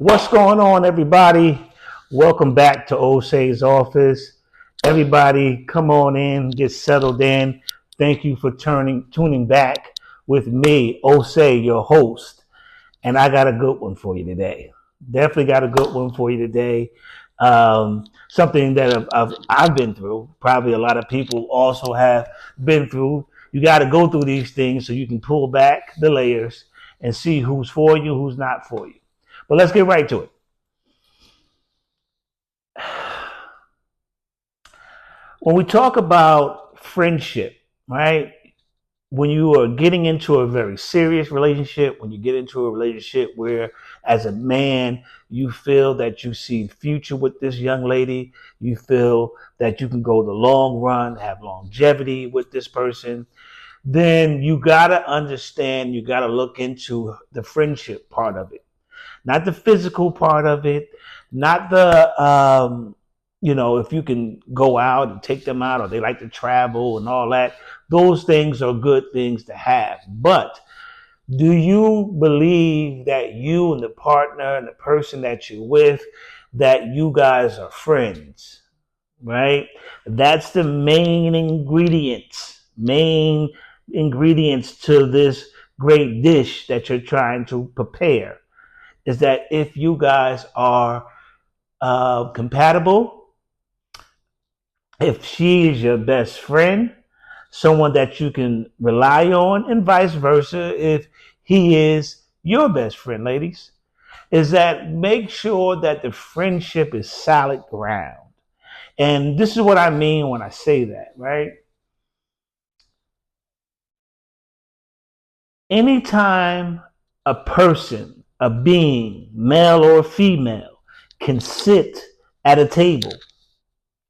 What's going on, everybody? Welcome back to Osei's office. Everybody, come on in, get settled in. Thank you for tuning back with me, Osei, your host. And I got a good one for you today. Definitely got a good one for you today. Something that I've been through. Probably a lot of people also have been through. You got to go through these things so you can pull back the layers and see who's for you, who's not for you. But let's get right to it. When we talk about friendship, right? When you are getting into a very serious relationship, when you get into a relationship where, as a man, you feel that you see future with this young lady, you feel that you can go the long run, have longevity with this person, then you gotta understand, you gotta look into the friendship part of it, not the physical part of it, not the if you can go out and take them out or they like to travel and all that. Those things are good things to have. But do you believe that you and the partner and the person that you're with, that you guys are friends? Right? That's the main ingredients to this great dish that you're trying to prepare, is that if you guys are compatible, if she is your best friend, someone that you can rely on, and vice versa, if he is your best friend, ladies, is that make sure that the friendship is solid ground. And this is what I mean when I say that, right? Anytime a person, a being, male or female, can sit at a table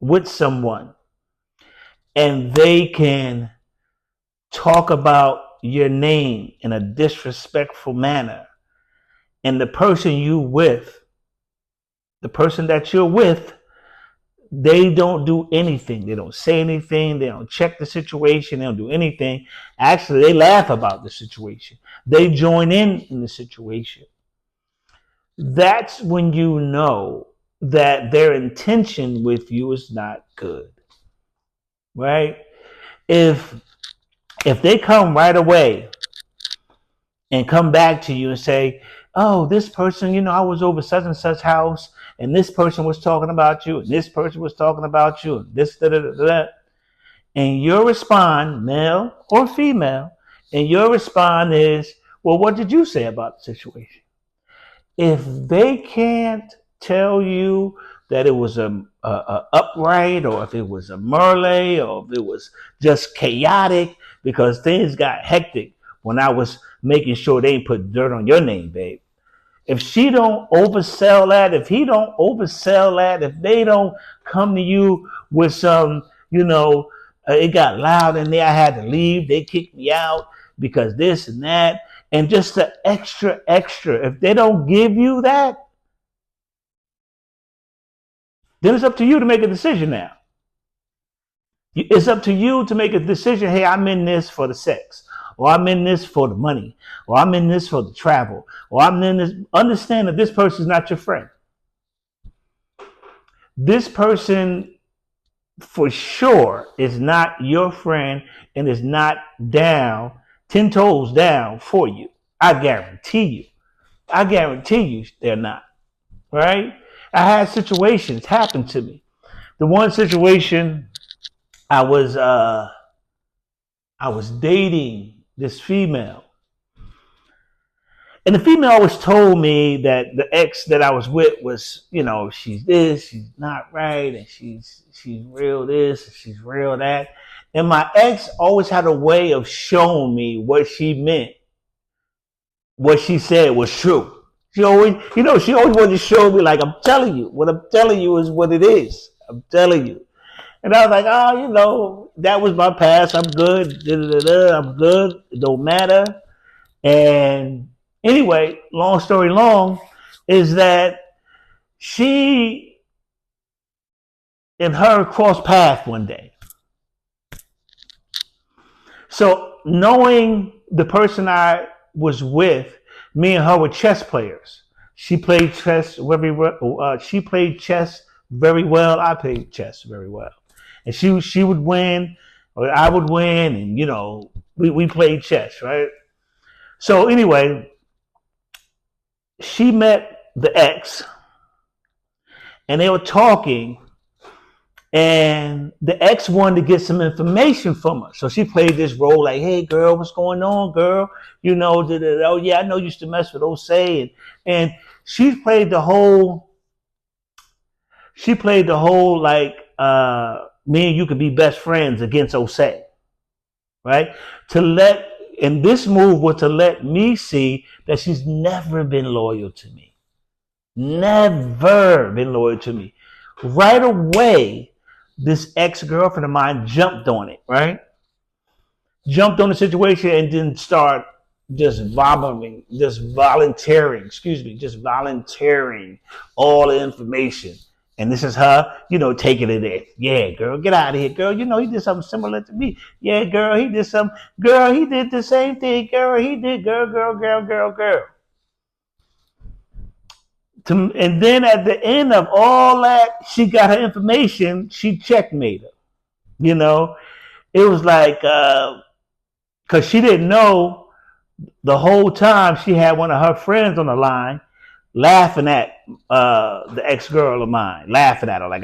with someone and they can talk about your name in a disrespectful manner, and the person that you're with, they don't do anything, they don't say anything, they don't check the situation, they don't do anything. Actually, they laugh about the situation, they join in the situation. That's when you know that their intention with you is not good, right? If they come right away and come back to you and say, "Oh, this person, I was over such and such house, and this person was talking about you, and this person was talking about you, and this, da, da, da, da," and your respond, male or female, and your respond is, "Well, what did you say about the situation?" If they can't tell you that it was a upright, or if it was a merle, or if it was just chaotic because things got hectic when I was making sure they ain't put dirt on your name, babe. If she don't oversell that, if he don't oversell that, if they don't come to you with some, it got loud in there, I had to leave, they kicked me out because this and that, and just the extra, if they don't give you that, then it's up to you to make a decision now. It's up to you to make a decision. Hey, I'm in this for the sex, or I'm in this for the money, or I'm in this for the travel, or I'm in this. Understand that this person is not your friend. This person for sure is not your friend and is not down, 10 toes down for you. I guarantee you. I guarantee you they're not. Right? I had situations happen to me. The one situation, I was uh I was dating this female. And the female always told me that the ex that I was with was, she's this, she's not right, and she's real this, and she's real that. And my ex always had a way of showing me what she meant, what she said was true. She always wanted to show me, like, I'm telling you, what I'm telling you is what it is. I'm telling you. And I was like, oh, that was my past. I'm good. Da-da-da-da. I'm good. It don't matter. And anyway, long story long, is that she and her crossed paths one day. So knowing the person I was with, me and her were chess players. She played chess very well. She played chess very well. I played chess very well, and she would win, or I would win, and we played chess, right? So anyway, she met the ex, and they were talking, and the ex wanted to get some information from her. So she played this role like, hey, girl, what's going on, girl? Oh, yeah, I know you used to mess with Osei. And she played the whole, like, me and you could be best friends against Osei, right? And this move was to let me see that she's never been loyal to me. Never been loyal to me. Right away, this ex-girlfriend of mine jumped on it, right? Jumped on the situation and then start just volunteering all the information. And this is her, taking it in. Yeah, girl, get out of here, girl. He did something similar to me. Yeah, girl, he did something. Girl, he did the same thing. Girl, he did. Girl. And then at the end of all that, she got her information. She checkmate her. It was like, because she didn't know the whole time she had one of her friends on the line laughing at the ex-girl of mine, laughing at her like,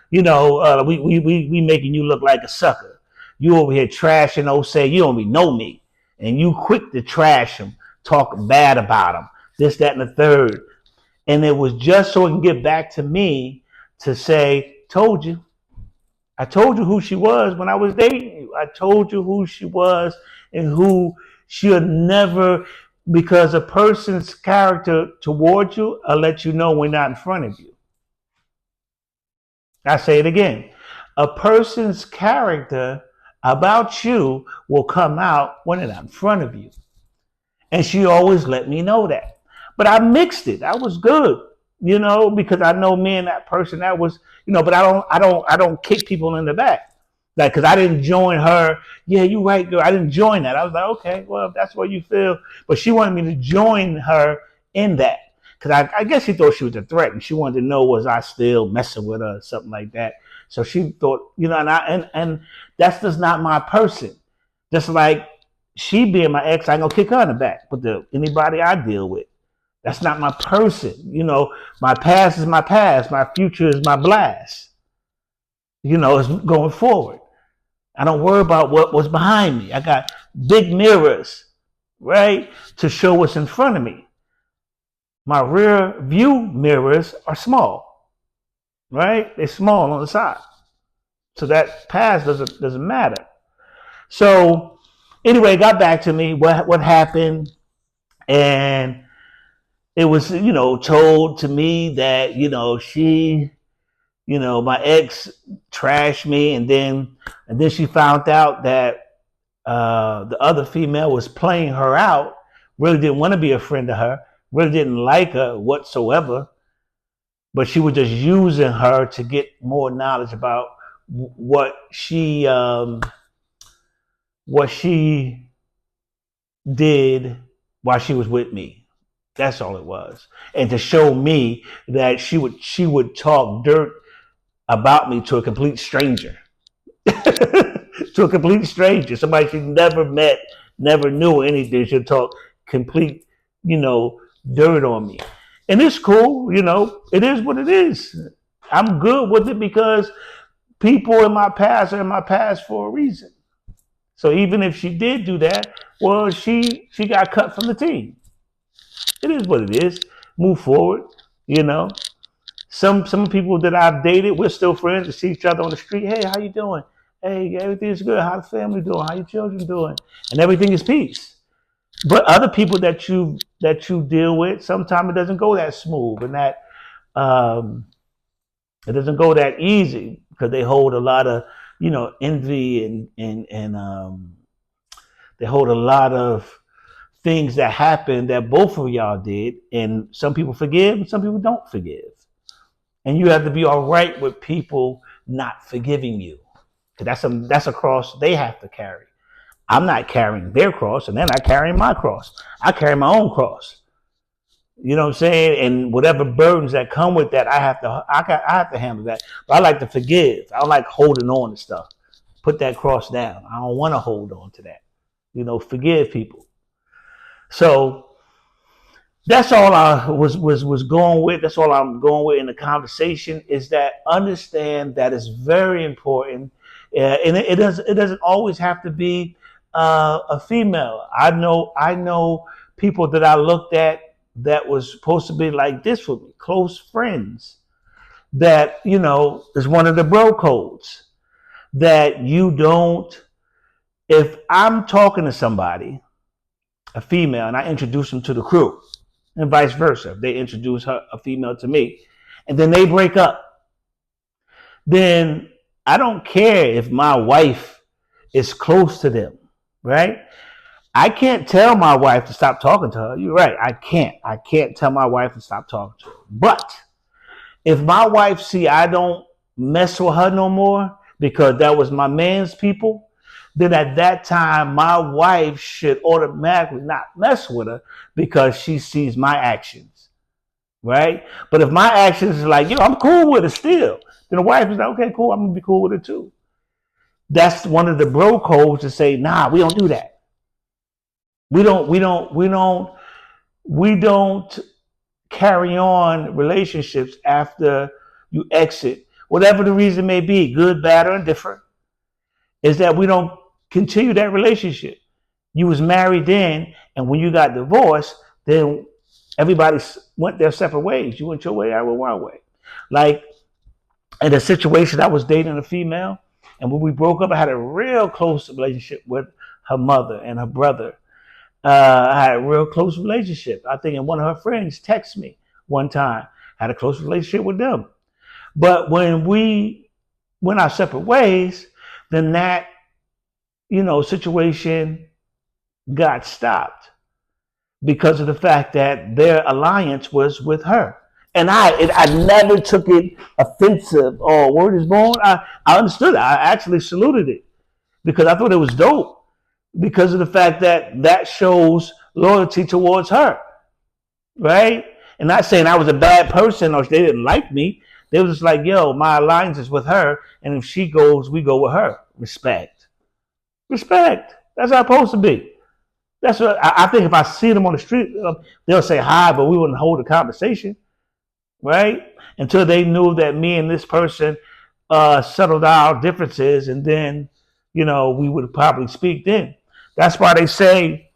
we making you look like a sucker. You over here trashing Osei, you don't even know me. And you quick to trash him, talk bad about him, this, that, and the third. And it was just so it can get back to me to say, told you. I told you who she was when I was dating you. I told you who she was and who she'll never, because a person's character towards you, I'll let you know when not in front of you. I say it again. A person's character about you will come out when they're not in front of you. And she always let me know that. But I mixed it. I was good, because I know me and that person, that was, but I don't kick people in the back. Like, because I didn't join her. Yeah, you right, girl. I didn't join that. I was like, okay, well, if that's what you feel. But she wanted me to join her in that. Because I guess she thought she was a threat, and she wanted to know, was I still messing with her or something like that. So she thought, and that's just not my person. Just like she being my ex, I ain't gonna kick her in the back. But anybody I deal with, that's not my person. My past is my past. My future is my blast. It's going forward. I don't worry about what was behind me. I got big mirrors, right, to show what's in front of me. My rear view mirrors are small, right? They're small on the side. So that past doesn't matter. So anyway, it got back to me what happened, and it was, told to me that, she, my ex trashed me, and then she found out that the other female was playing her out, really didn't want to be a friend to her, really didn't like her whatsoever, but she was just using her to get more knowledge about what she did while she was with me. That's all it was. And to show me that she would talk dirt about me to a complete stranger. To a complete stranger. Somebody she never met, never knew anything. She'll talk complete, dirt on me. And it's cool, it is what it is. I'm good with it because people in my past are in my past for a reason. So even if she did do that, well, she got cut from the team. It is what it is. Move forward, Some people that I've dated, we're still friends. We see each other on the street. Hey, how you doing? Hey, everything's good. How the family doing? How your children doing? And everything is peace. But other people that you deal with, sometimes it doesn't go that smooth, and that it doesn't go that easy because they hold a lot of envy and they hold a lot of things that happened that both of y'all did, and some people forgive and some people don't forgive. And you have to be all right with people not forgiving you. Because that's a cross they have to carry. I'm not carrying their cross, and they're not carrying my cross. I carry my own cross. You know what I'm saying? And whatever burdens that come with that, I have to handle that. But I like to forgive. I don't like holding on to stuff. Put that cross down. I don't want to hold on to that. Forgive people. So that's all I was going with. That's all I'm going with in the conversation is that understand that it's very important, and it doesn't always have to be a female. I know people that I looked at that was supposed to be like this with me, close friends. That is one of the bro codes that you don't. If I'm talking to somebody, a female, and I introduce them to the crew and vice versa. If they introduce a female to me, and then they break up, then I don't care if my wife is close to them, right? I can't tell my wife to stop talking to her. You're right. I can't. I can't tell my wife to stop talking to her. But if my wife see I don't mess with her no more because that was my man's people, then at that time my wife should automatically not mess with her because she sees my actions, right? But if my actions is like, I'm cool with it still, then the wife is like, okay, cool, I'm gonna be cool with it too. That's one of the bro codes to say, nah, we don't do that. We don't carry on relationships after you exit, whatever the reason may be, good, bad, or indifferent, is that we don't continue that relationship. You was married then, and when you got divorced, then everybody went their separate ways. You went your way, I went my way. Like in a situation, I was dating a female, and when we broke up, I had a real close relationship with her mother and her brother. I had a real close relationship. I think, and one of her friends texted me one time. Had a close relationship with them. But when we went our separate ways, then that situation got stopped because of the fact that their alliance was with her. And I never took it offensive or word is born. I understood it. I actually saluted it because I thought it was dope because of the fact that shows loyalty towards her, right? And not saying I was a bad person or they didn't like me. They was just like, yo, my alliance is with her, and if she goes, we go with her. Respect. Respect. That's how it's supposed to be. That's what I think. If I see them on the street, they'll say hi, but we wouldn't hold a conversation, right? Until they knew that me and this person settled our differences, and then we would probably speak then. That's why they say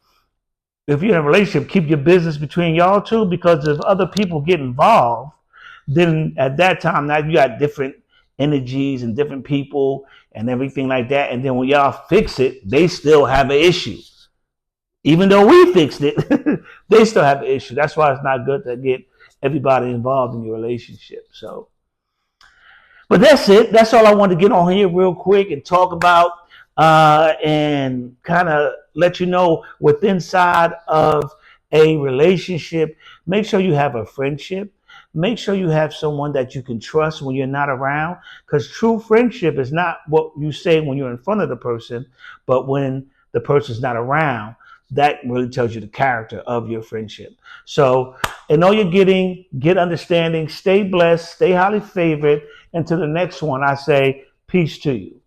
if you're in a relationship, keep your business between y'all two, because if other people get involved, then at that time now you got different energies and different people and everything like that. And then when y'all fix it, they still have an issue. Even though we fixed it, they still have an issue. That's why it's not good to get everybody involved in your relationship. So, but that's it. That's all I wanted to get on here real quick and talk about and kind of let you know what's inside of a relationship. Make sure you have a friendship. Make sure you have someone that you can trust when you're not around, because true friendship is not what you say when you're in front of the person, but when the person's not around. That really tells you the character of your friendship. So, in all you're getting, get understanding, stay blessed, stay highly favored. Until the next one, I say peace to you.